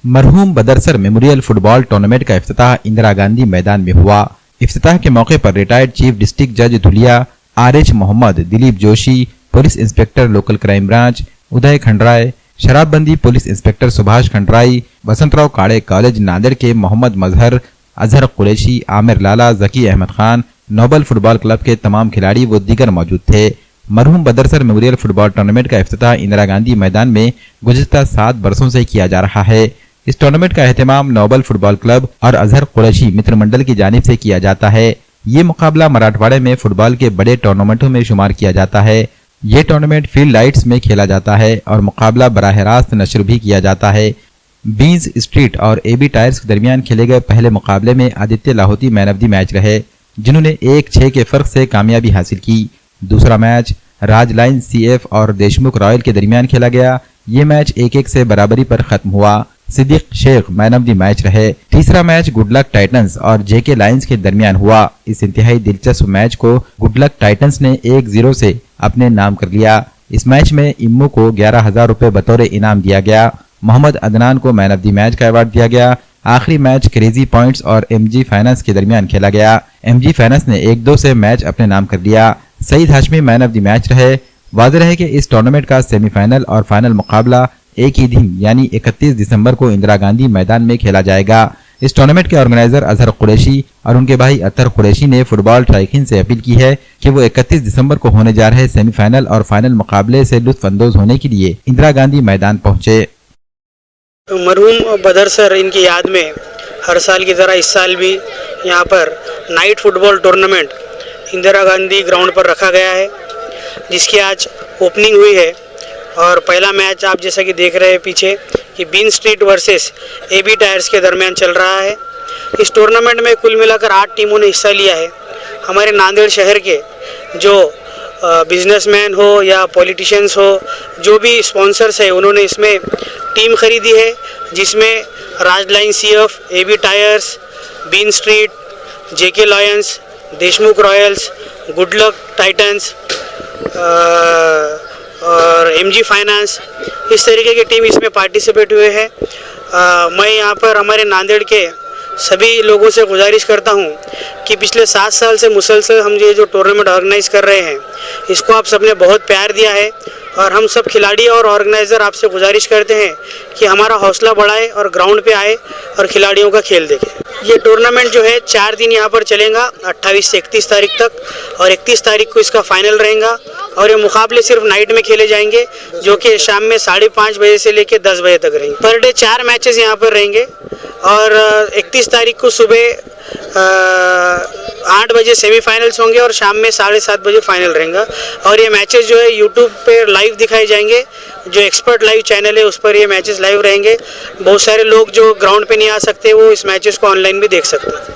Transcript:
मरहूम बदरसर memorial football tournament का इफ्तिताह इंदिरा गांधी मैदान में हुआ। इफ्तिताह के मौके पर रिटायर्ड चीफ डिस्ट्रिक्ट जज Dhulia R H. Mohammad, Dilip Joshi, police inspector local crime branch Uday Khandray, शराबबंदी police inspector Subhash Khandrai, Vasantrao Kade college Nanded के Mohammad Mazhar, Azhar Qureshi, Aamir Lala, Zaki Ahmed Khan, noble football club के तमाम खिलाड़ी व दीगर मौजूद थे। मरहूम बदरसर मेमोरियल फुटबॉल टूर्नामेंट का इफ्तिताह इंदिरा गांधी मैदान में गुज़िश्ता 7 बरसों से किया जा रहा है। इस टूर्नामेंट का एहतमाम नोबल फुटबॉल क्लब और अजहर कुरैशी मित्र मंडल की जानिब से किया जाता है। ये मुकाबला मराठवाड़े में फुटबॉल के बड़े टूर्नामेंटों में शुमार किया जाता है। ये टूर्नामेंट फील्ड लाइट्स में खेला जाता है और मुकाबला बराह रास्त नशर भी किया जाता है। बीन्स स्ट्रीट और एबी टायर्स के दरमियान खेले गए पहले मुकाबले में Aditya Lahoti man of the match रहे, जिन्होंने 1-6 के फर्क से कामयाबी हासिल की। दूसरा मैच राज लाइन सीएफ और देशमुख रॉयल के दरमियान खेला गया। ये मैच 1-1 से बराबरी पर खत्म हुआ। Siddique Shaikh man of the match रहे। तीसरा मैच गुडलक टाइटंस और जेके लायंस के दरमियान हुआ। इस इंतहाई दिलचस्प मैच को गुडलक टाइटंस ने 1-0 से अपने नाम कर लिया। इस मैच में इम्मू को 11,000 रुपए बतौर इनाम दिया गया। मोहम्मद अदनान को मैन ऑफ द मैच का अवार्ड दिया गया। आखिरी मैच क्रेजी पॉइंट्स और एमजी फाइनेंस के दरमियान खेला गया। एमजी फाइनेंस ने 1-2 से मैच अपने नाम कर लिया। Saeed Hashmi man of the match रहे। वाज़ेह है कि इस टूर्नामेंट का सेमीफाइनल और फाइनल मुकाबला एक ही दिन यानी 31 दिसंबर को इंदिरा गांधी मैदान में खेला जाएगा। इस टूर्नामेंट के ऑर्गेनाइजर अजहर कुरैशी और उनके भाई अतर कुरैशी ने फुटबॉल शायकीन से अपील की है कि वो 31 दिसंबर को होने जा रहे सेमीफाइनल और फाइनल मुकाबले से लुत्फ अंदोज होने के लिए इंदिरा गांधी मैदान पहुंचे। मरहूम बदरसर इनकी याद में हर साल की तरह इस साल भी यहाँ पर night football tournament Indira Gandhi ground पर रखा गया है, जिसकी आज ओपनिंग हुई है। और पहला मैच आप जैसा कि देख रहे हैं पीछे कि Bean Street versus AB tyres के दरमियान चल रहा है। इस टूर्नामेंट में कुल मिलाकर 8 टीमों ने हिस्सा लिया है। हमारे नांदेड़ शहर के जो बिजनेसमैन हो या पॉलिटिशियंस हो, जो भी स्पॉन्सर्स है, उन्होंने इसमें टीम खरीदी है, जिसमें Raj line CF, AB tyres, bean street, JK lions, Deshmukh royals, good luck titans और एमजी फाइनेंस, इस तरीके की टीम इसमें पार्टिसिपेट हुए हैं। मैं यहाँ पर हमारे नांदेड़ के सभी लोगों से गुजारिश करता हूँ कि पिछले 7 साल से मुसलसल हम ये जो टूर्नामेंट ऑर्गेनाइज कर रहे हैं, इसको आप सबने बहुत प्यार दिया है और हम सब खिलाड़ी और ऑर्गेनाइज़र आपसे गुजारिश करते हैं कि हमारा हौसला बढ़ाए और ग्राउंड पे आए और खिलाड़ियों का खेल देखें। ये टूर्नामेंट जो है 4 दिन यहाँ पर चलेगा, 28 से 31 तारीख तक, और 31 तारीख को इसका फाइनल रहेगा। और ये मुकाबले सिर्फ नाइट में खेले जाएंगे, जो कि शाम में 5:30 बजे से लेकर 10 बजे तक रहेंगे। पर डे 4 मैचेस यहाँ पर रहेंगे और 31 तारीख को सुबह 8 बजे सेमीफाइनल्स होंगे और शाम में 7:30 बजे फाइनल रहेगा। और ये मैचेस जो है यूट्यूब पे लाइव दिखाए जाएंगे, जो एक्सपर्ट लाइव चैनल है उस पर ये मैचेस लाइव रहेंगे। बहुत सारे लोग जो ग्राउंड पे नहीं आ सकते वो इस मैचेस को ऑनलाइन भी देख सकते हैं।